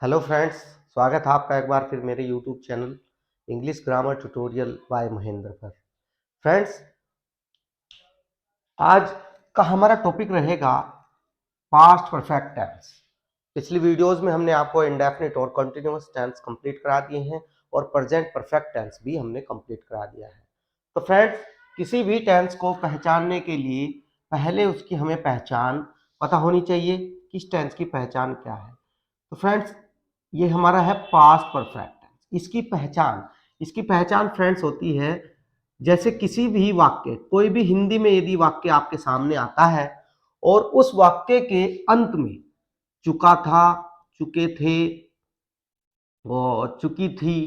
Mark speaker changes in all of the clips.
Speaker 1: Hello friends, स्वागत है आपका एक बार फिर मेरे YouTube channel English grammar tutorial bye Mahendra पर। फ्रेंड्स, आज का हमारा टॉपिक रहेगा पास्ट परफेक्ट टेंस। पिछली वीडियोस में हमने आपको इंडेफिनिट और कंटिन्यूअस टेंस कंप्लीट करा दिए हैं और प्रेजेंट परफेक्ट टेंस भी हमने कंप्लीट करा दिया है। तो फ्रेंड्स, किसी भी टेंस को पहचानने के लिए पहले उसकी हमें पहचान पता होनी चाहिए कि इस टेंस की पहचान क्या है। तो फ्रेंड्स, ये हमारा है पास्ट परफेक्ट टेंस। इसकी पहचान फ्रेंड्स होती है, जैसे किसी भी वाक्य, कोई भी हिंदी में यदि वाक्य आपके सामने आता है और उस वाक्य के अंत में चुका था, चुके थे और चुकी थी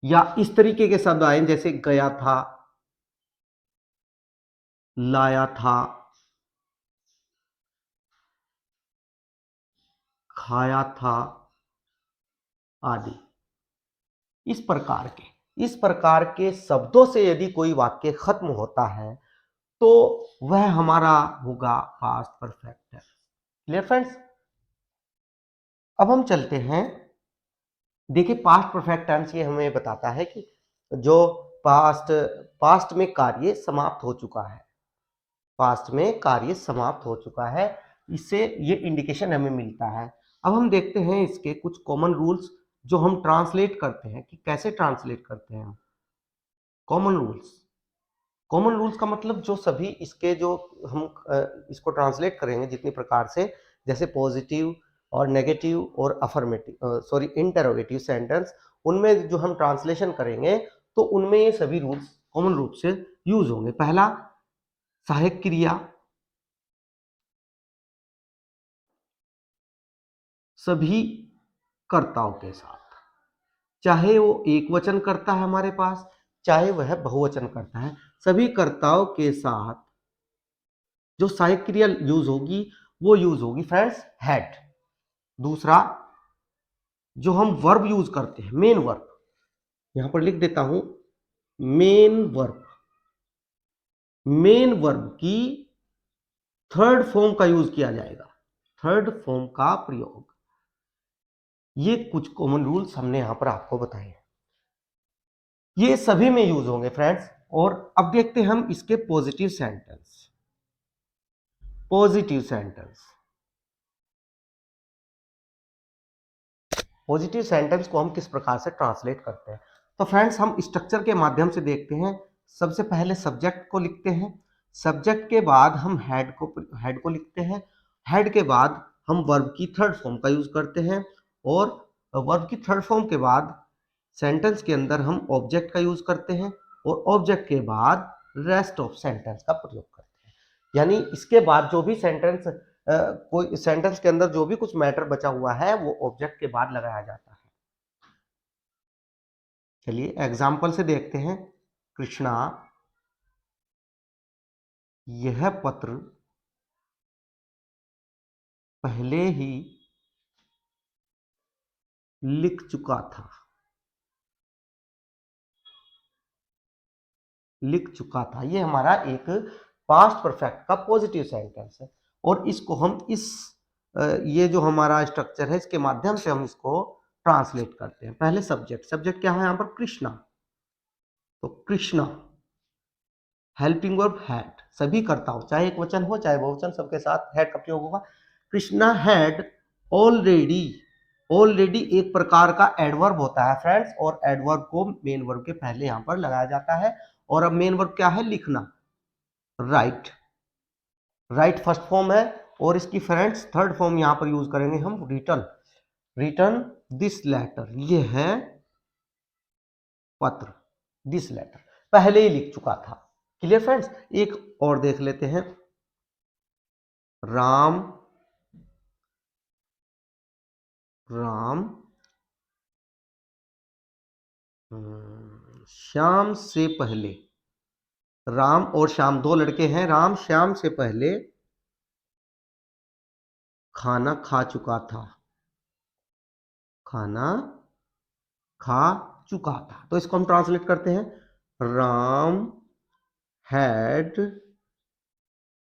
Speaker 1: या इस तरीके के शब्द आए जैसे गया था, लाया था, खाया था आदि, इस प्रकार के शब्दों से यदि कोई वाक्य खत्म होता है तो वह हमारा होगा past perfect tense. Clear friends? अब हम चलते हैं। देखिए, पास्ट परफेक्ट टेंस ये हमें बताता है कि जो पास्ट में कार्य समाप्त हो चुका है, पास्ट में कार्य समाप्त हो चुका है, इससे ये इंडिकेशन हमें मिलता है। अब हम देखते हैं इसके कुछ कॉमन रूल्स जो हम ट्रांसलेट करते हैं कि कैसे ट्रांसलेट करते हैं हम। कॉमन रूल्स का मतलब जो सभी इसके जो हम इसको ट्रांसलेट करेंगे जितनी प्रकार से, जैसे पॉजिटिव और नेगेटिव और अफर्मेटिव इंटरोगेटिव सेंटेंस, उनमें जो हम ट्रांसलेशन करेंगे तो उनमें ये सभी रूल्स कॉमन रूप से यूज होंगे। पहला, सहायक क्रिया सभी कर्ताओं के साथ, चाहे वो एक वचन करता है हमारे पास, चाहे वह बहुवचन करता है, सभी कर्ताओं के साथ जो सहायक क्रिया यूज होगी वो यूज होगी फ्रेंड्स हैड। दूसरा, जो हम वर्ब यूज करते हैं, मेन वर्ब, यहां पर लिख देता हूं, मेन वर्ब की थर्ड फॉर्म का यूज किया जाएगा, थर्ड फॉर्म का प्रयोग। ये कुछ कॉमन रूल्स हमने यहां पर आपको बताए हैं, ये सभी में यूज होंगे फ्रेंड्स। और अब देखते हैं हम इसके positive sentence. Positive sentence positive sentence को हम किस प्रकार से ट्रांसलेट करते हैं, तो फ्रेंड्स हम स्ट्रक्चर के माध्यम से देखते हैं। सबसे पहले सब्जेक्ट को लिखते हैं, सब्जेक्ट के बाद हम हेड को लिखते हैं, हेड के बाद हम वर्ब की थर्ड फॉर्म का यूज करते हैं और वर्ब की थर्ड फॉर्म के बाद सेंटेंस के अंदर हम ऑब्जेक्ट का यूज करते हैं और ऑब्जेक्ट के बाद रेस्ट ऑफ सेंटेंस का प्रयोग करते हैं। यानी इसके बाद जो भी सेंटेंस कोई सेंटेंस के अंदर जो भी कुछ मैटर बचा हुआ है वो ऑब्जेक्ट के बाद लगाया जाता है। चलिए एग्जाम्पल से देखते हैं। कृष्णा यह पत्र पहले ही लिख चुका था, ये हमारा एक पास्ट परफेक्ट का पॉजिटिव सेंटेंस है और इसको हम ये जो हमारा स्ट्रक्चर है इसके माध्यम से हम इसको ट्रांसलेट करते हैं। पहले सब्जेक्ट क्या है यहाँ पर? कृष्णा। तो कृष्णा, हेल्पिंग वर्ब हैड, सभी करता हूं, चाहे एक वचन हो चाहे बहुवचन, सबके साथ हैड का प्रयोग होगा। कृष्णा हैड ऑलरेडी, ऑलरेडी एक प्रकार का एडवर्ब होता है फ्रेंड्स, और एडवर्ब को मेन वर्ब के पहले यहां पर लगाया जाता है। और अब मेन वर्ब क्या है? लिखना, राइट। राइट फर्स्ट फॉर्म है और इसकी फ्रेंड्स थर्ड फॉर्म यहां पर यूज करेंगे हम, रिटर्न। रिटर्न दिस लेटर, ये है पत्र, दिस लेटर पहले ही लिख चुका था। Clear friends? एक और देख लेते हैं। राम, राम श्याम से पहले, राम और श्याम दो लड़के हैं, राम श्याम से पहले खाना खा चुका था, खाना खा चुका था। तो इसको हम ट्रांसलेट करते हैं, Ram had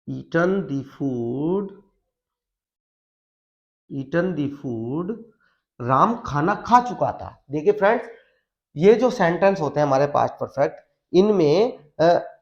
Speaker 1: eaten the food eaten the food, Ram खाना खा चुका था। देखिए फ्रेंड्स, ये जो सेंटेंस होते हैं हमारे पास्ट परफेक्ट, इनमें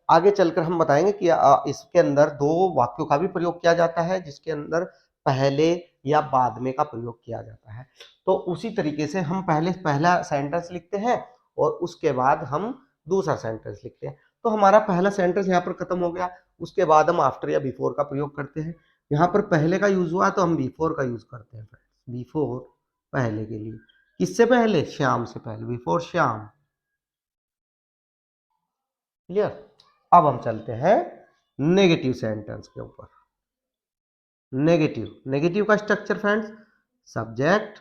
Speaker 1: आगे चलकर हम बताएंगे कि इसके अंदर दो वाक्यों का भी प्रयोग किया जाता है, जिसके अंदर पहले या बाद में का प्रयोग किया जाता है। तो उसी तरीके से हम पहले पहला सेंटेंस लिखते हैं और उसके बाद हम दूसरा सेंटेंस लिखते हैं। तो हमारा पहला सेंटेंस यहाँ पर खत्म हो गया, उसके बाद हम आफ्टर या बिफोर का प्रयोग करते हैं। यहाँ पर पहले का यूज हुआ तो हम बिफोर का यूज करते हैं फ्रेंड्स, बिफोर पहले के लिए। किससे पहले? श्याम से पहले, बिफोर श्याम। क्लियर? अब हम चलते हैं नेगेटिव सेंटेंस के ऊपर। नेगेटिव का स्ट्रक्चर फ्रेंड्स, सब्जेक्ट,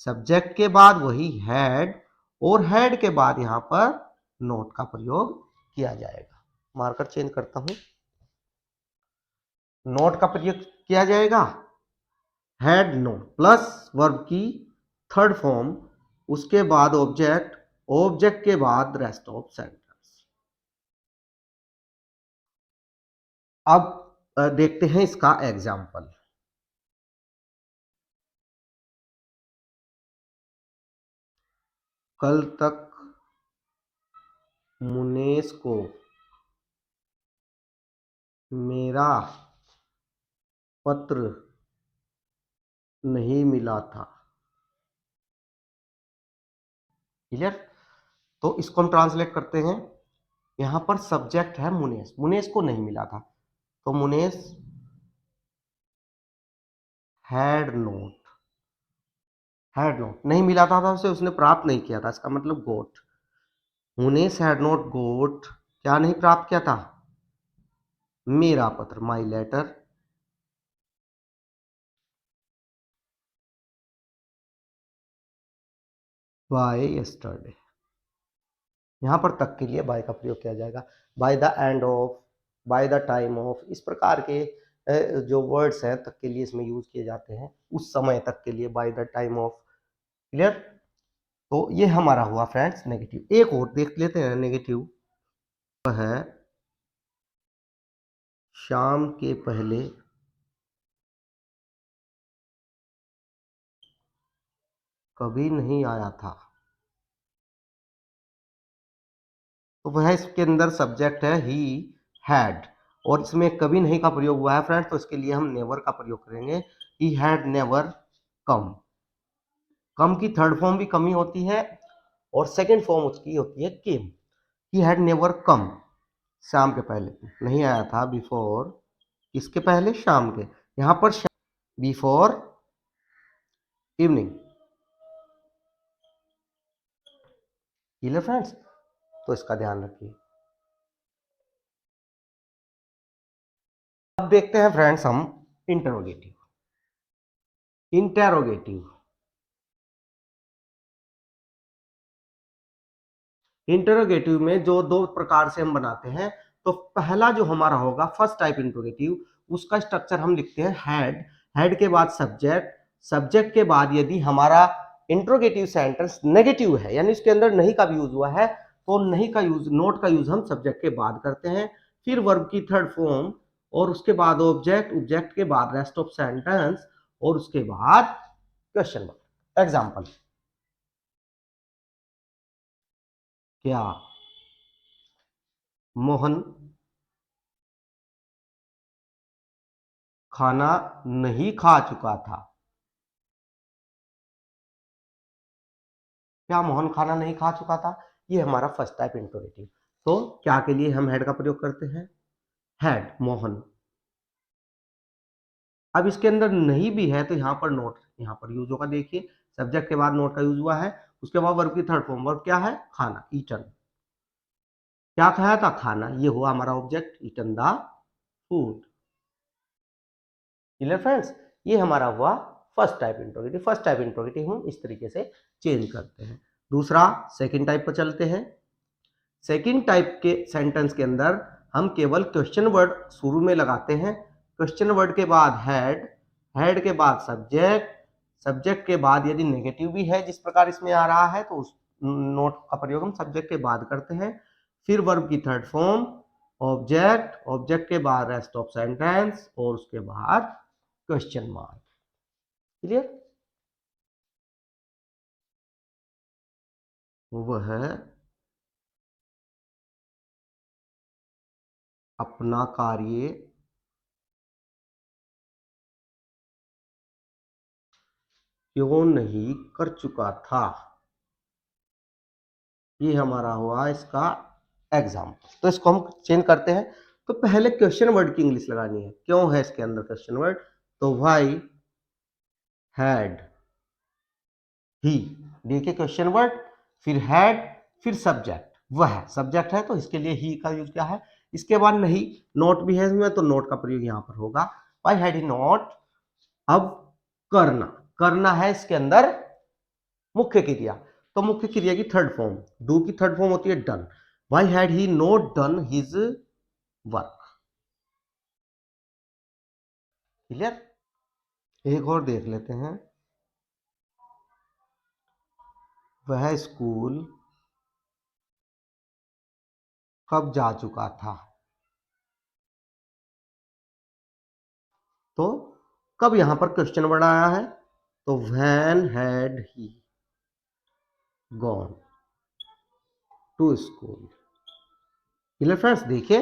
Speaker 1: सब्जेक्ट के बाद वही हैड, और हैड के बाद यहां पर नोट का प्रयोग किया जाएगा। मार्कर चेंज करता हूं, नोट का प्रयोग किया जाएगा, हैड नोट प्लस वर्ब की थर्ड फॉर्म, उसके बाद ऑब्जेक्ट, ऑब्जेक्ट के बाद रेस्ट ऑफ सेंटेंस। अब देखते हैं इसका एग्जाम्पल। कल तक मुनेश को मेरा पत्र नहीं मिला था। क्लियर? तो इसको हम ट्रांसलेट करते हैं। यहां पर सब्जेक्ट है मुनेश, मुनेश को नहीं मिला था, तो Munesh had note, had note नहीं मिला था उसे, उसने प्राप्त नहीं किया था, इसका मतलब गोट। मुनेश हैड नोट गोट, क्या नहीं प्राप्त किया था? मेरा पत्र, माई लेटर, बाय यस्टरडे। यहां पर तक के लिए बाय का प्रयोग किया जाएगा। By the end of, by the time of, इस प्रकार के जो वर्ड्स हैं तक के लिए इसमें यूज किए जाते हैं, उस समय तक के लिए, by the time of. Clear? तो ये हमारा हुआ फ्रेंड्स नेगेटिव। एक और देख लेते हैं नेगेटिव, है शाम के पहले कभी नहीं आया था। तो वह इसके अंदर सब्जेक्ट है ही हैड, और इसमें कभी नहीं का प्रयोग हुआ है फ्रेंड्स, तो इसके लिए हम नेवर का प्रयोग करेंगे। He had never come. कम की थर्ड फॉर्म भी कमी होती है और सेकंड फॉर्म उसकी होती है केम। ही हैड नेवर कम, शाम के पहले नहीं आया था, बिफोर, किसके पहले? शाम के। यहां पर बिफोर इवनिंग। Clear friends? तो इसका ध्यान रखिए। अब देखते हैं फ्रेंड्स हम इंटरोगेटिव। इंटेरोगेटिव, इंटरोगेटिव में जो दो प्रकार से हम बनाते हैं, तो पहला जो हमारा होगा फर्स्ट टाइप इंटरोगेटिव, उसका स्ट्रक्चर हम लिखते हैं हैड, हैड के बाद सब्जेक्ट, सब्जेक्ट के बाद यदि हमारा इंटरोगेटिव सेंटेंस नेगेटिव है, यानी इसके अंदर नहीं का भी यूज हुआ है, तो नहीं का यूज, नोट का यूज हम सब्जेक्ट के बाद करते हैं, फिर वर्ब की थर्ड फॉर्म, और उसके बाद ऑब्जेक्ट, ऑब्जेक्ट के बाद रेस्ट ऑफ सेंटेंस, और उसके बाद क्वेश्चन मार्क। एग्जाम्पल, क्या मोहन खाना नहीं खा चुका था? क्या मोहन खाना नहीं खा चुका था? ये हमारा फर्स्ट टाइप इंटरोगेटिव। तो क्या के लिए हम हैड का प्रयोग करते हैं? हैड मोहन। अब इसके अंदर नहीं भी है तो यहाँ पर नोट, यहाँ पर यूज होगा। देखिए, सब्जेक्ट के बाद नोट का यूज हुआ है, उसके बाद वर्ब की थर्ड फॉर्म, वर्ब क्या है? खाना, ईटन। क्या खाया था? खाना। ये हुआ हमारा object, eaten the food. Clear friends? ये हमारा हुआ first type interrogative. First type interrogative हम इस तरीके से चेंज करते हैं। दूसरा, सेकंड टाइप पर चलते हैं। सेकंड टाइप के सेंटेंस के अंदर हम केवल क्वेश्चन वर्ड शुरू में लगाते हैं। क्वेश्चन वर्ड के बाद हैड, हैड के बाद सब्जेक्ट, सब्जेक्ट के बाद यदि नेगेटिव भी है जिस प्रकार इसमें आ रहा है, तो उस नोट का प्रयोग हम सब्जेक्ट के बाद करते हैं। फिर वर्ब की थर्ड फॉर्म, ऑब्जेक्ट, ऑब्जेक्ट के बाद रेस्ट ऑफ सेंटेंस, और उसके बाद क्वेश्चन मार्क। क्लियर। वह अपना कार्य क्यों नहीं कर चुका था। ये हमारा हुआ इसका एग्जाम्पल। तो इसको हम चेंज करते हैं। तो पहले क्वेश्चन वर्ड की इंग्लिश लगानी है, क्यों है इसके अंदर क्वेश्चन वर्ड। तो व्हाई हैड ही, देखिए क्वेश्चन वर्ड, फिर हैड, फिर सब्जेक्ट, वह सब्जेक्ट है तो इसके लिए ही का यूज क्या है। इसके बाद नहीं, नोट भी है इसमें तो नोट का प्रयोग यहां पर होगा। Why had he not. अब करना, करना है इसके अंदर मुख्य क्रिया। तो मुख्य क्रिया की थर्ड फॉर्म, डू की थर्ड फॉर्म होती है done. Why had he not done his work. Clear. एक और देख लेते हैं। वह स्कूल कब जा चुका था। तो कब यहां पर क्वेश्चन वर्ड आया है, तो when had he gone to school. Clear friends. देखिए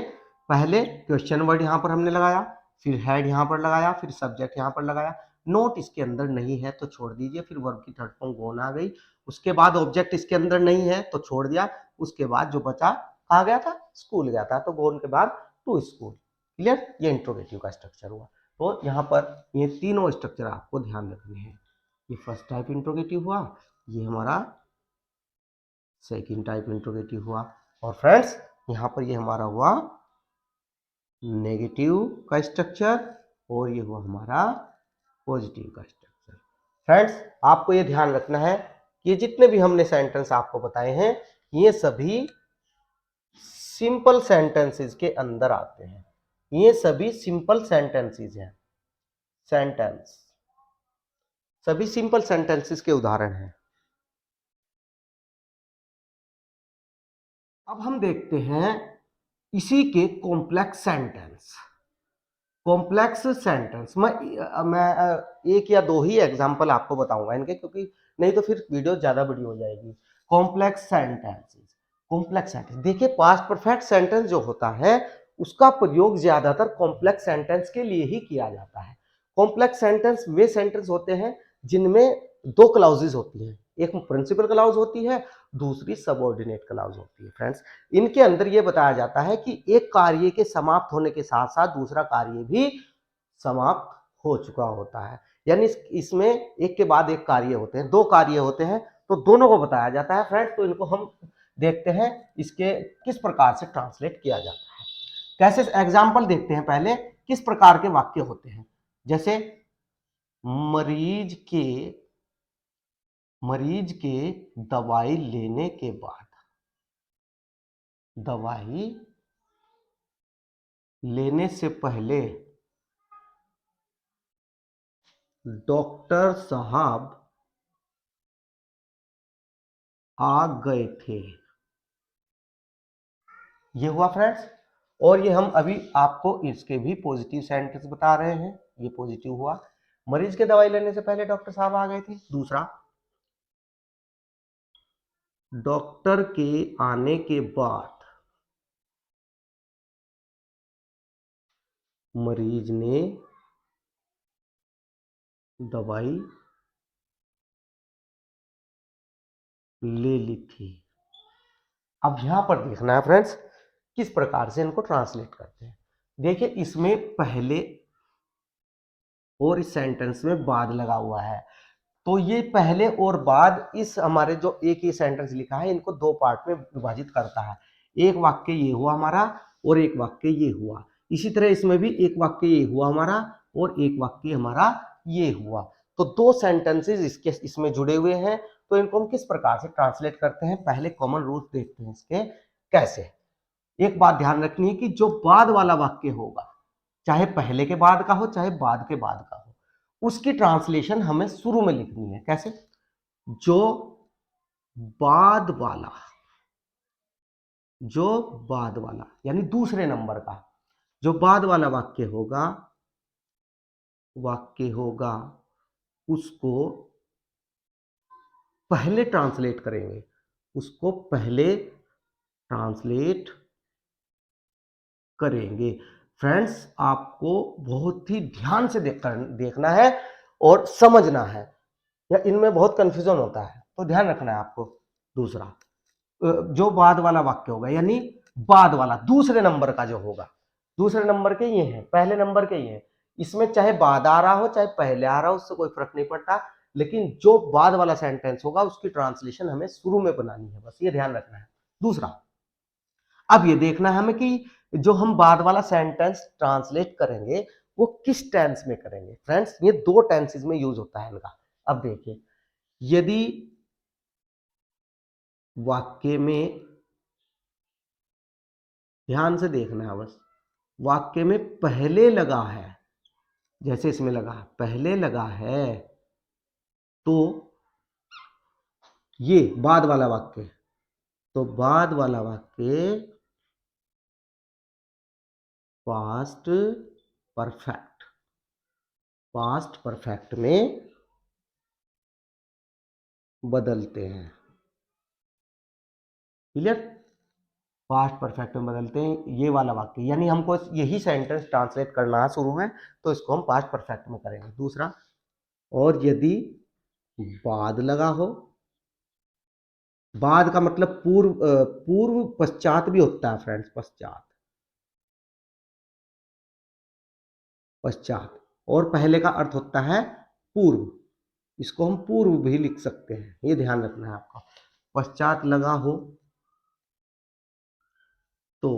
Speaker 1: पहले क्वेश्चन वर्ड यहां पर हमने लगाया, फिर हैड यहां पर लगाया, फिर सब्जेक्ट यहां पर लगाया। नोट इसके अंदर नहीं है तो छोड़ दीजिए, फिर वर्ब की थर्ड फॉर्म गॉन आ गई। उसके बाद ऑब्जेक्ट इसके अंदर नहीं है तो छोड़ दिया। उसके बाद जो बचा, कहा गया था, स्कूल गया था, तो गॉन के बाद टू स्कूल। क्लियर। ये इंट्रोगेटिव का स्ट्रक्चर हुआ। तो यहाँ पर ये तीनों स्ट्रक्चर आपको ध्यान रखने हैं। ये फर्स्ट टाइप इंट्रोगेटिव हुआ, ये हमारा सेकंड टाइप इंट्रोगेटिव हुआ, और फ्रेंड्स यहाँ पर ये हमारा हुआ नेगेटिव का स्ट्रक्चर, और ये हुआ हमारा पॉजिटिव का स्ट्रक्चर। फ्रेंड्स आपको ये ध्यान रखना है कि ये जितने भी हमने सेंटेंस आपको बताए हैं, ये सभी सिंपल सेंटेंसेस के अंदर आते हैं। ये सभी सिंपल सेंटेंसेस हैं। सेंटेंस सभी सिंपल सेंटेंसेस के उदाहरण हैं। अब हम देखते हैं इसी के कॉम्प्लेक्स सेंटेंस। कॉम्प्लेक्स सेंटेंस मैं एक या दो ही एग्जांपल आपको बताऊंगा इनके, क्योंकि नहीं तो फिर वीडियो ज्यादा बड़ी हो जाएगी। कॉम्प्लेक्स सेंटेंसेस, कॉम्प्लेक्स सेंटेंस देखिए, पास्ट परफेक्ट सेंटेंस जो होता है उसका प्रयोग ज्यादातर कॉम्प्लेक्स सेंटेंस के लिए ही किया जाता है। कॉम्प्लेक्स सेंटेंस वे सेंटेंस होते हैं जिनमें दो क्लाउजेज होती हैं, एक प्रिंसिपल क्लाउज होती है, दूसरी सबऑर्डिनेट क्लाउज होती है। फ्रेंड्स इनके अंदर यह बताया जाता है कि एक कार्य के समाप्त होने के साथ साथ दूसरा कार्य भी समाप्त हो चुका होता है। यानी इसमें एक के बाद एक कार्य होते हैं, दो कार्य होते हैं, तो दोनों को बताया जाता है। फ्रेंड्स तो इनको हम देखते हैं इसके किस प्रकार से ट्रांसलेट किया जाता है। कैसे, एग्जाम्पल देखते हैं पहले किस प्रकार के वाक्य होते हैं। जैसे मरीज के दवाई लेने के बाद, दवाई लेने से पहले डॉक्टर साहब आ गए थे। ये हुआ फ्रेंड्स। और ये हम अभी आपको इसके भी पॉजिटिव सेंटेंस बता रहे हैं। ये पॉजिटिव हुआ, मरीज के दवाई लेने से पहले डॉक्टर साहब आ गए थे। दूसरा, डॉक्टर के आने के बाद मरीज ने दवाई ले ली थी। अब यहां पर देखना है फ्रेंड्स किस प्रकार से इनको ट्रांसलेट करते हैं। देखिए इसमें पहले और इस सेंटेंस में बाद लगा हुआ है, तो ये पहले और बाद इस हमारे जो एक ही सेंटेंस लिखा है इनको दो पार्ट में विभाजित करता है। एक वाक्य ये हुआ हमारा और एक वाक्य ये हुआ। इसी तरह इसमें भी एक वाक्य ये हुआ हमारा और एक वाक्य हमारा ये हुआ। तो दो सेंटेंसेस इसके इसमें जुड़े हुए हैं। तो इनको हम किस प्रकार से ट्रांसलेट करते हैं, पहले कॉमन रूल्स देखते हैं इसके कैसे। एक बात ध्यान रखनी है कि जो बाद वाला वाक्य होगा, चाहे पहले के बाद का हो चाहे बाद के बाद का हो, उसकी ट्रांसलेशन हमें शुरू में लिखनी है। कैसे, जो बाद वाला, जो बाद वाला यानी दूसरे नंबर का जो बाद वाला वाक्य होगा, वाक्य होगा उसको पहले ट्रांसलेट करेंगे, उसको पहले ट्रांसलेट करेंगे। फ्रेंड्स, आपको बहुत ही ध्यान से देखना है और समझना है, या इनमें बहुत कंफ्यूजन होता है, तो ध्यान रखना है आपको। दूसरा जो बाद वाला वाक्य होगा, यानी बाद वाला दूसरे नंबर का जो होगा, दूसरे नंबर के ये हैं, पहले नंबर के ये हैं, इसमें चाहे बाद आ रहा हो चाहे पहले आ रहा हो, उससे कोई फर्क नहीं पड़ता, लेकिन जो बाद वाला सेंटेंस होगा उसकी ट्रांसलेशन हमें शुरू में बनानी है, बस ये ध्यान रखना है। दूसरा, अब ये देखना है हमें कि जो हम बाद वाला सेंटेंस ट्रांसलेट करेंगे वो किस टेंस में करेंगे। फ्रेंड्स, ये दो टेंसेस में यूज होता है इनका। अब देखिए, यदि वाक्य में, ध्यान से देखना है बस, वाक्य में पहले लगा है, जैसे इसमें लगा है, पहले लगा है, तो ये बाद वाला वाक्य, तो बाद वाला वाक्य पास्ट परफेक्ट, पास्ट परफेक्ट में बदलते हैं। क्लियर? पास्ट परफेक्ट में बदलते हैं ये वाला वाक्य, यानी हमको यही सेंटेंस ट्रांसलेट करना है शुरू में, तो इसको हम पास्ट परफेक्ट में करेंगे। दूसरा, और यदि बाद लगा हो, बाद का मतलब पूर्व, पूर्व पश्चात भी होता है फ्रेंड्स, पश्चात, पश्चात, और पहले का अर्थ होता है पूर्व, इसको हम पूर्व भी लिख सकते हैं, ये ध्यान रखना है आपका। पश्चात लगा हो तो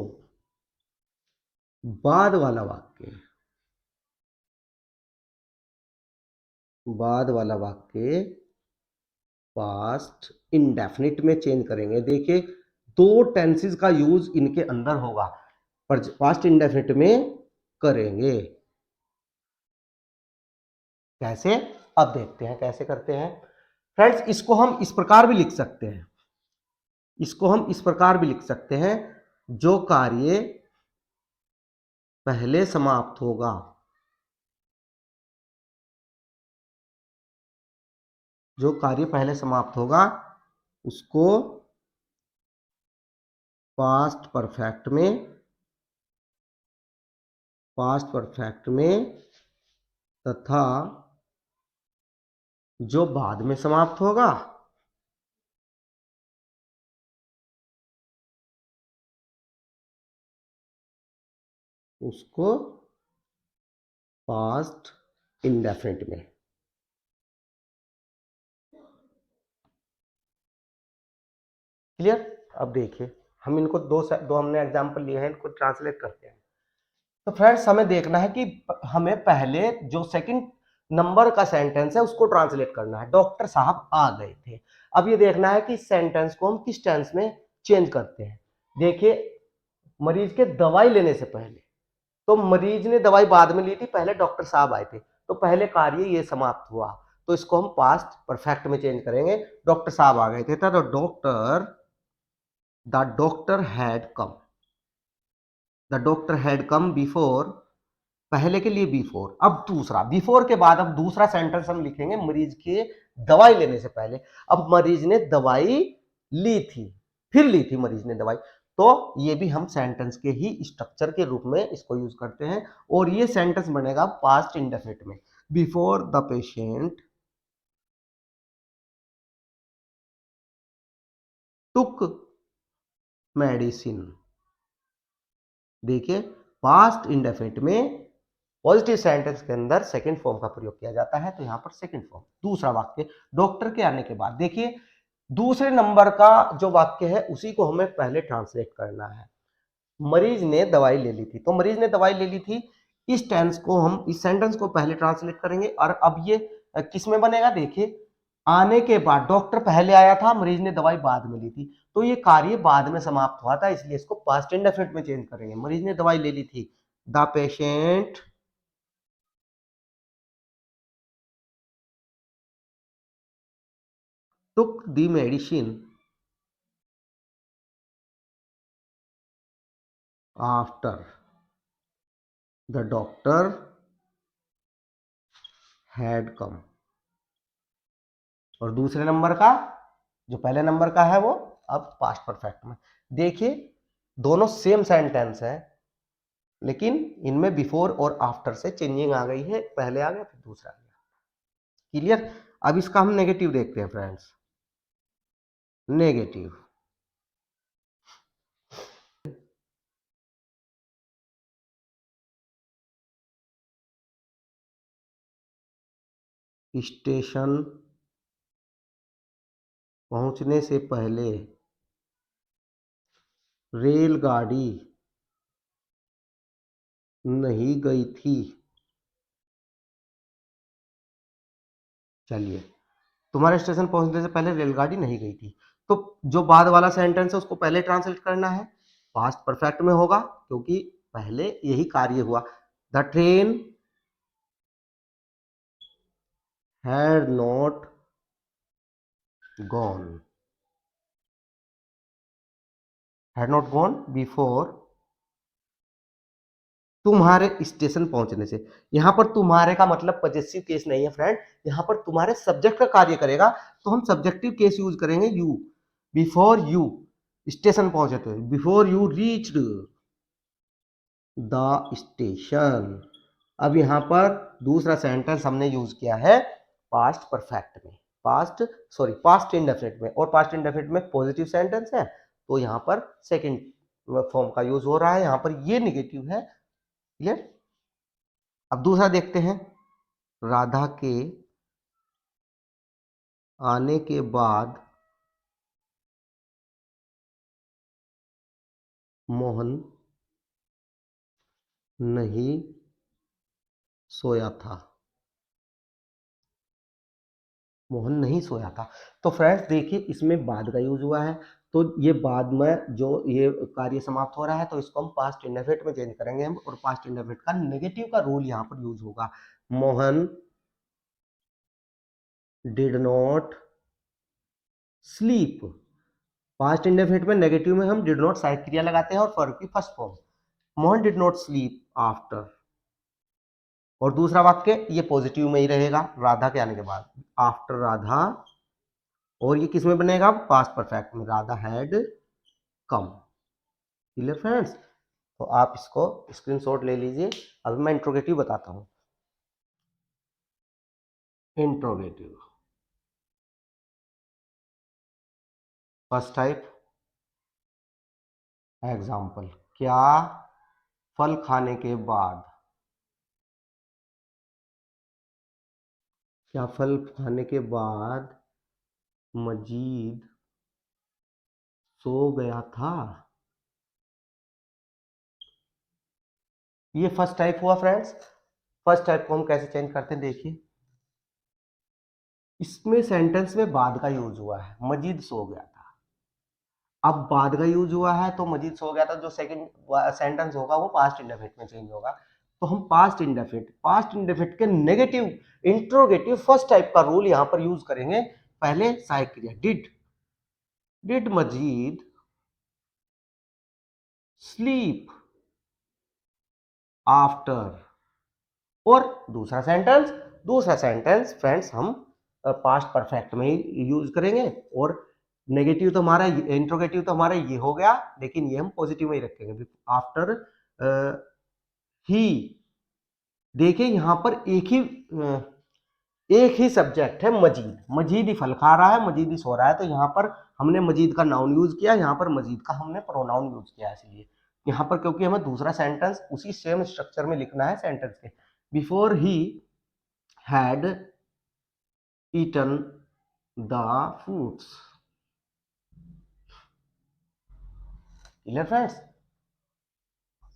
Speaker 1: बाद वाला वाक्य, बाद वाला वाक्य पास्ट इंडेफिनिट में चेंज करेंगे। देखिए, दो टेंसेस का यूज इनके अंदर होगा, पर पास्ट इंडेफिनिट में करेंगे। कैसे? अब देखते हैं कैसे करते हैं। फ्रेंड्स, इसको हम इस प्रकार भी लिख सकते हैं, इसको हम इस प्रकार भी लिख सकते हैं, जो कार्य पहले समाप्त होगा, जो कार्य पहले समाप्त होगा उसको पास्ट परफेक्ट में, पास्ट परफेक्ट में, तथा जो बाद में समाप्त होगा उसको पास्ट इंडेफिनिट में। क्लियर? अब देखिए, हम इनको दो हमने एग्जांपल लिए हैं, इनको ट्रांसलेट करते हैं। तो फ्रेंड्स, हमें देखना है कि हमें पहले जो सेकंड नंबर का सेंटेंस है उसको ट्रांसलेट करना है। डॉक्टर साहब आ गए थे। अब ये देखना है कि सेंटेंस को हम किस टेंस में चेंज करते हैं। देखिए, मरीज के दवाई लेने से पहले, तो मरीज ने दवाई बाद में ली थी, पहले डॉक्टर साहब आए थे, तो पहले कार्य ये समाप्त हुआ, तो इसको हम पास्ट परफेक्ट में चेंज करेंगे। डॉक्टर साहब आ गए थे, तो the doctor had come, the doctor had come before, पहले के लिए बिफोर। अब दूसरा, बिफोर के बाद अब दूसरा सेंटेंस हम लिखेंगे मरीज के दवाई लेने से पहले। अब मरीज ने दवाई ली थी, फिर ली थी मरीज ने दवाई, तो ये भी हम सेंटेंस के ही स्ट्रक्चर के रूप में इसको यूज करते हैं, और ये सेंटेंस बनेगा पास्ट इंडेफिनिट में। Before the patient took medicine. देखिए, पास्ट इंडेफिनिट में पॉजिटिव सेंटेंस के अंदर सेकंड फॉर्म का प्रयोग किया जाता है, तो यहां पर सेकंड फॉर्म। दूसरा वाक्य, डॉक्टर के आने के बाद, देखिए दूसरे नंबर का जो वाक्य है उसी को हमें पहले ट्रांसलेट करना है। मरीज ने दवाई ले ली थी, तो मरीज ने दवाई ले ली थी, इस टेंस को हम, इस सेंटेंस को पहले ट्रांसलेट करेंगे। और अब ये किस में बनेगा? देखिए, आने के बाद, डॉक्टर पहले आया था, मरीज ने दवाई बाद में ली थी, तो ये कार्य बाद में समाप्त हुआ था, इसलिए इसको पास्ट इंडेफिनिट में चेंज करेंगे। मरीज ने दवाई ले ली थी, the patient took the medicine after the doctor had come. और दूसरे नंबर का जो पहले नंबर का है वो अब पास्ट परफेक्ट में। देखिए दोनों सेम सेंटेंस है, लेकिन इनमें बिफोर और आफ्टर से चेंजिंग आ गई है, पहले आ गया फिर दूसरा आ गया। क्लियर। अब इसका हम नेगेटिव देखते हैं फ्रेंड्स। नेगेटिव, स्टेशन पहुंचने से पहले रेलगाड़ी नहीं गई थी। चलिए, तुम्हारे स्टेशन पहुंचने से पहले रेलगाड़ी नहीं गई थी, तो जो बाद वाला सेंटेंस है उसको पहले ट्रांसलेट करना है, पास्ट परफेक्ट में होगा क्योंकि पहले यही कार्य हुआ। The train had not gone, had not gone before तुम्हारे स्टेशन पहुंचने से। यहां पर तुम्हारे का मतलब पॉजेसिव केस नहीं है फ्रेंड, यहां पर तुम्हारे सब्जेक्ट का कार्य करेगा, तो हम सब्जेक्टिव केस यूज करेंगे यू। बिफोर यू स्टेशन पहुंचे थे, before you reached the station. अब यहां पर दूसरा सेंटेंस हमने यूज किया है पास्ट परफेक्ट में, पास्ट सॉरी पास्ट इंडेफिनिट में, और पास्ट इंडेफिनिट में पॉजिटिव सेंटेंस है तो यहां पर सेकंड फॉर्म का यूज हो रहा है, यहां पर ये नेगेटिव है। क्लियर। अब दूसरा देखते हैं। राधा के आने के बाद मोहन नहीं सोया था, मोहन नहीं सोया था। तो फ्रेंड्स देखिए इसमें बाद का यूज हुआ है, तो ये बाद में जो ये कार्य समाप्त हो रहा है तो इसको हम पास्ट इंडेफिनिट में चेंज करेंगे हम, और पास्ट इंडेफिनिट का नेगेटिव का रूल यहाँ पर यूज होगा। Mohan did not sleep. Past indefinite में नेगेटिव में हम डिड नॉट सहायक क्रिया लगाते हैं और फॉर की first form. Mohan did not sleep after, और दूसरा वाक्य ये पॉजिटिव में ही रहेगा राधा के आने के बाद, आफ्टर राधा, और ये किस में बनेगा पास्ट परफेक्ट में, Radha had come. Clear friends. तो आप इसको स्क्रीनशॉट ले लीजिए। अब मैं इंट्रोगेटिव बताता हूं। इंट्रोगेटिव फर्स्ट टाइप एग्जाम्पल, क्या फल खाने के बाद, क्या फल खाने के बाद मजीद सो गया था। ये फर्स्ट टाइप हुआ फ्रेंड्स। फर्स्ट टाइप को हम कैसे चेंज करते हैं देखिए, इसमें सेंटेंस में बाद का यूज हुआ है, मजीद सो गया था। अब बाद का यूज हुआ है तो मजीद सो गया था, जो सेकंड सेंटेंस होगा वो पास्ट इंडेफिनिट में चेंज होगा। तो हम पास्ट इंडेफिनिट के नेगेटिव इंट्रोगेटिव फर्स्ट टाइप का रूल यहां पर यूज करेंगे। पहले सहायक क्रिया डिड मजीद स्लीप आफ्टर, और दूसरा सेंटेंस फ्रेंड्स हम पास्ट परफेक्ट में ही यूज करेंगे, और नेगेटिव तो हमारा इंट्रोगेटिव तो हमारा ये हो गया, लेकिन ये हम पॉजिटिव में ही रखेंगे आफ्टर ही। देखिए यहां पर एक ही सब्जेक्ट है मजीद, मजीद ही फल खा रहा है, मजीद ही सो रहा है, तो यहाँ पर हमने मजीद का नाउन यूज किया, यहाँ पर मजीद का हमने प्रोनाउन यूज किया, इसलिए यहाँ पर क्योंकि हमें दूसरा सेंटेंस उसी सेम स्ट्रक्चर में लिखना है सेंटेंस के। Before he had eaten the fruits. Clear friends.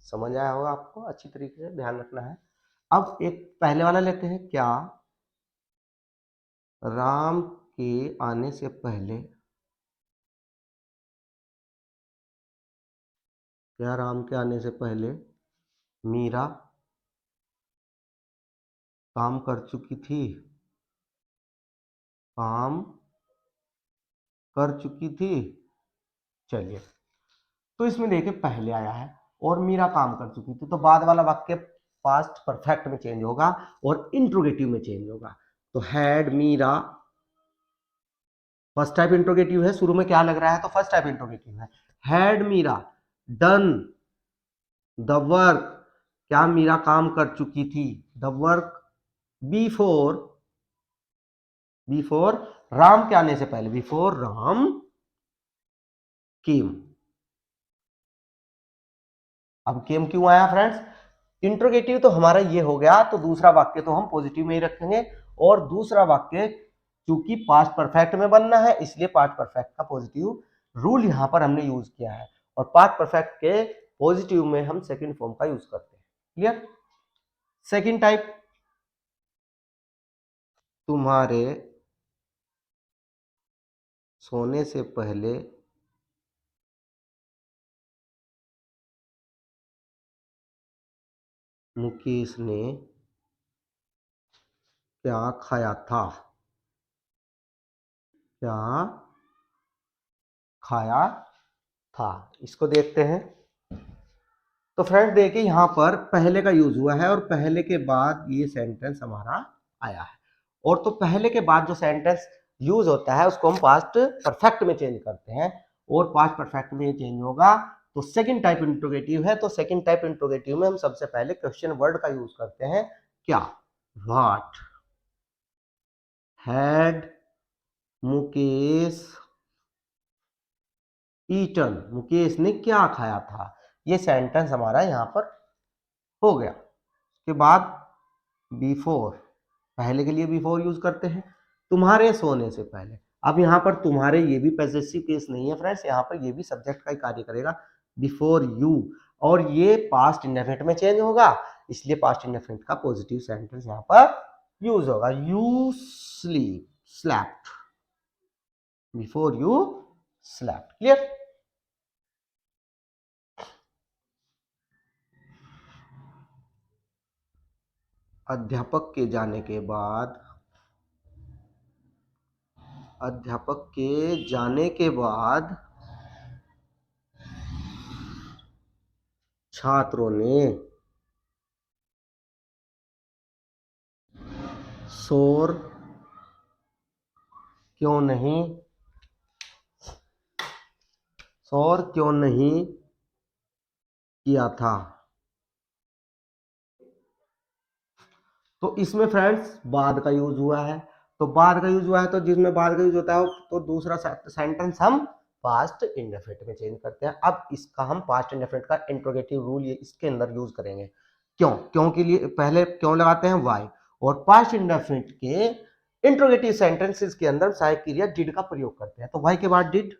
Speaker 1: समझ आया होगा आपको, अच्छी तरीके से ध्यान रखना है। अब एक पहले वाला लेते हैं, क्या राम के आने से पहले, क्या राम के आने से पहले मीरा काम कर चुकी थी, काम कर चुकी थी। चलिए, तो इसमें देखिए पहले आया है और मीरा काम कर चुकी थी, तो बाद वाला वाक्य पास्ट परफेक्ट में चेंज होगा और इंट्रोगेटिव में चेंज होगा। तो had Meera first type interrogative है, शुरू में क्या लग रहा है, तो फर्स्ट टाइप इंट्रोगेटिव है। Had Meera done the work, क्या मीरा काम कर चुकी थी, the work before, before Ram के आने से पहले, बिफोर राम केम। अब केम क्यों आया फ्रेंड्स, इंट्रोगेटिव तो हमारा ये हो गया, तो दूसरा वाक्य तो हम पॉजिटिव में ही रखेंगे, और दूसरा वाक्य क्योंकि पास्ट परफेक्ट में बनना है इसलिए पास्ट परफेक्ट का पॉजिटिव रूल यहां पर हमने यूज किया है, और पास्ट परफेक्ट के पॉजिटिव में हम सेकंड फॉर्म का यूज करते हैं। क्लियर। सेकंड टाइप, तुम्हारे सोने से पहले मुकेश ने क्या खाया था, क्या खाया था, इसको देखते हैं। तो फ्रेंड देखिए यहां पर पहले का यूज हुआ है और पहले के बाद ये सेंटेंस हमारा आया है, और तो पहले के बाद जो सेंटेंस यूज होता है उसको हम पास्ट परफेक्ट में चेंज करते हैं, और पास्ट परफेक्ट में चेंज होगा तो सेकंड टाइप इंट्रोगेटिव है, तो सेकंड टाइप इंट्रोगेटिव में हम सबसे पहले क्वेश्चन वर्ड का यूज करते हैं, क्या, what had Mukesh eaten, Mukesh ने क्या खाया था, ये सेंटेंस हमारा यहां पर हो गया। उसके बाद बिफोर, पहले के लिए बिफोर यूज करते हैं, तुम्हारे सोने से पहले। अब यहां पर तुम्हारे ये भी पॉसेसिव केस नहीं है फ्रेंड्स, यहां पर ये भी सब्जेक्ट का ही कार्य करेगा, बिफोर यू, और ये पास्ट इंडेफिनिट में चेंज होगा, इसलिए पास्ट इंडेफिनिट का पॉजिटिव सेंटेंस यहां पर यूज होगा, you sleep slapped, before you slapped. Clear. अध्यापक के जाने के बाद, अध्यापक के जाने के बाद छात्रों ने शोर क्यों नहीं, शोर क्यों नहीं किया था। तो इसमें फ्रेंड्स बाद का यूज हुआ है, तो बाद का यूज हुआ है, तो जिसमें बाद का यूज होता है तो दूसरा सेंटेंस हम पास्ट इंडेफिनिट में चेंज करते हैं। अब इसका हम पास्ट इंडेफिनिट का इंट्रोगेटिव रूल ये इसके अंदर यूज करेंगे। क्यों, क्यों के लिए पहले क्यों लगाते हैं, वाई, और पास्ट इंडेफिनिट के इंट्रोगेटिव सेंटेंसेस के अंदर सहायक क्रिया डिड का प्रयोग करते हैं, तो वाई के बाद डिड,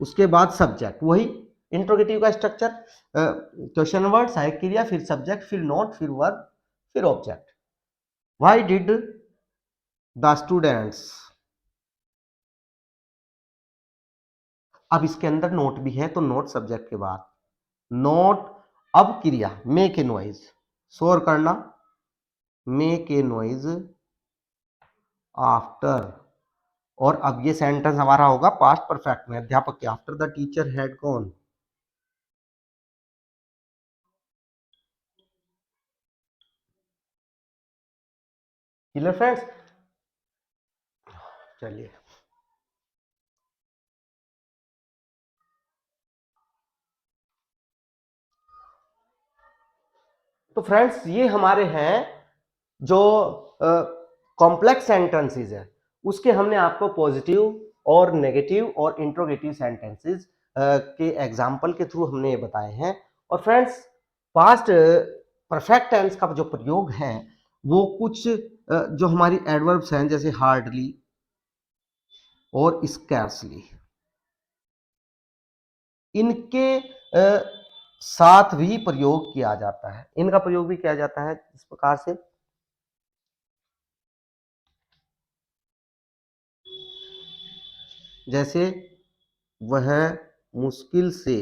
Speaker 1: उसके बाद सब्जेक्ट, वही इंट्रोगेटिव का स्ट्रक्चर, क्वेश्चन वर्ड, सहायक क्रिया, फिर सब्जेक्ट, फिर नोट, फिर वर्ब, फिर object. Why did the students, अब इसके अंदर नोट भी है तो नोट सब्जेक्ट के बाद, नोट, अब क्रिया मेक ए नॉइज, शोर करना, मेक ए नॉइज आफ्टर, और अब ये सेंटेंस हमारा होगा पास्ट परफेक्ट में, अध्यापक के after the teacher had gone. Clear friends. चलिए, तो फ्रेंड्स ये हमारे हैं जो कॉम्प्लेक्स सेंटेंसेस है, उसके हमने आपको पॉजिटिव और नेगेटिव और इंट्रोगेटिव सेंटेंसेस के एग्जाम्पल के थ्रू हमने ये बताए हैं। और फ्रेंड्स पास्ट परफेक्ट टेंस का जो प्रयोग है वो कुछ जो हमारी एडवर्ब्स हैं जैसे हार्डली और स्कैर्सली, इनके साथ भी प्रयोग किया जाता है, इनका प्रयोग भी किया जाता है इस प्रकार से, जैसे वह मुश्किल से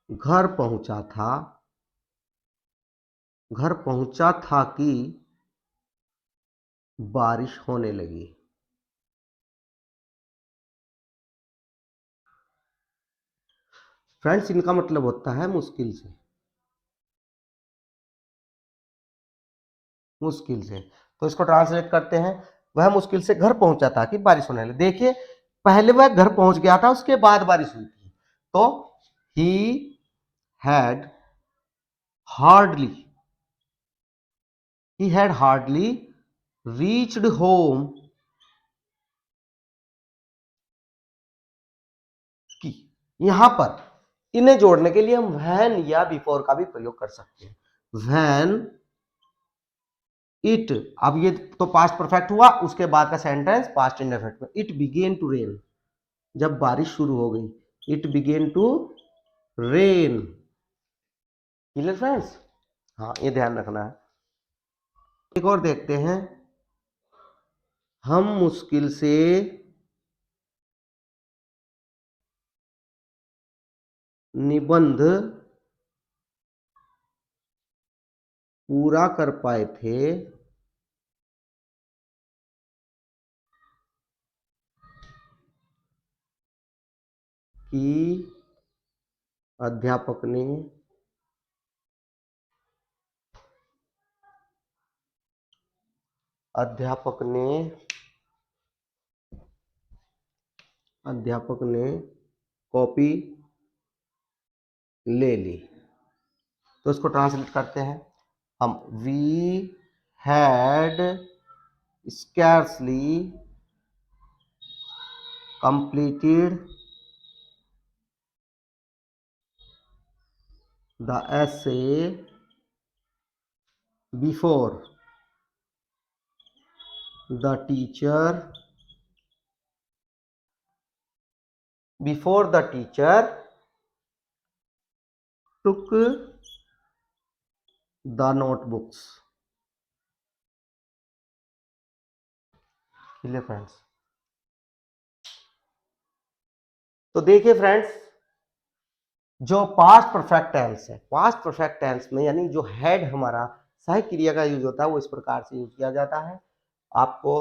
Speaker 1: घर पहुंचा था, घर पहुंचा था कि बारिश होने लगी। फ्रेंड्स इनका मतलब होता है मुश्किल से, मुश्किल से। तो इसको ट्रांसलेट करते हैं, वह मुश्किल से घर पहुंचा था कि बारिश होने लगी। देखिए पहले वह घर पहुंच गया था, उसके बाद बारिश हुई थी। तो he had hardly reached home की। यहां पर इन्हें जोड़ने के लिए हम व्हेन या बिफोर का भी प्रयोग कर सकते हैं। व्हेन इट, अब ये तो पास्ट परफेक्ट हुआ, उसके बाद का सेंटेंस पास्ट इंडेफिनिट में, इट बिगेन टू रेन, जब बारिश शुरू हो गई, it began to rain. Clear friends? हाँ, ये ध्यान रखना है। एक और देखते हैं, हम मुश्किल से निबंध पूरा कर पाए थे कि अध्यापक ने कॉपी ले ली। तो इसको ट्रांसलेट करते हैं हम, we had scarcely completed the essay before the teacher took the notebooks। Clear friends? तो देखिए फ्रेंड्स, जो पास्ट परफेक्ट टेंस है, पास्ट परफेक्ट टेंस में यानी जो हैड हमारा सहायक क्रिया का यूज होता है, वो इस प्रकार से यूज किया जाता है। आपको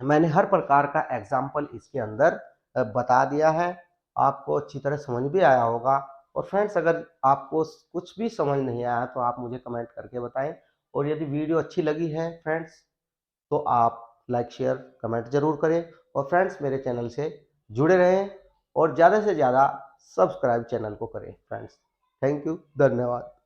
Speaker 1: मैंने हर प्रकार का एग्जाम्पल इसके अंदर बता दिया है, आपको अच्छी तरह समझ भी आया होगा। और फ्रेंड्स, अगर आपको कुछ भी समझ नहीं आया तो आप मुझे कमेंट करके बताएं। और यदि वीडियो अच्छी लगी है फ्रेंड्स, तो आप लाइक शेयर कमेंट जरूर करें। और फ्रेंड्स, मेरे चैनल से जुड़े रहें और ज़्यादा से ज़्यादा सब्सक्राइब चैनल को करें फ्रेंड्स। थैंक यू, धन्यवाद।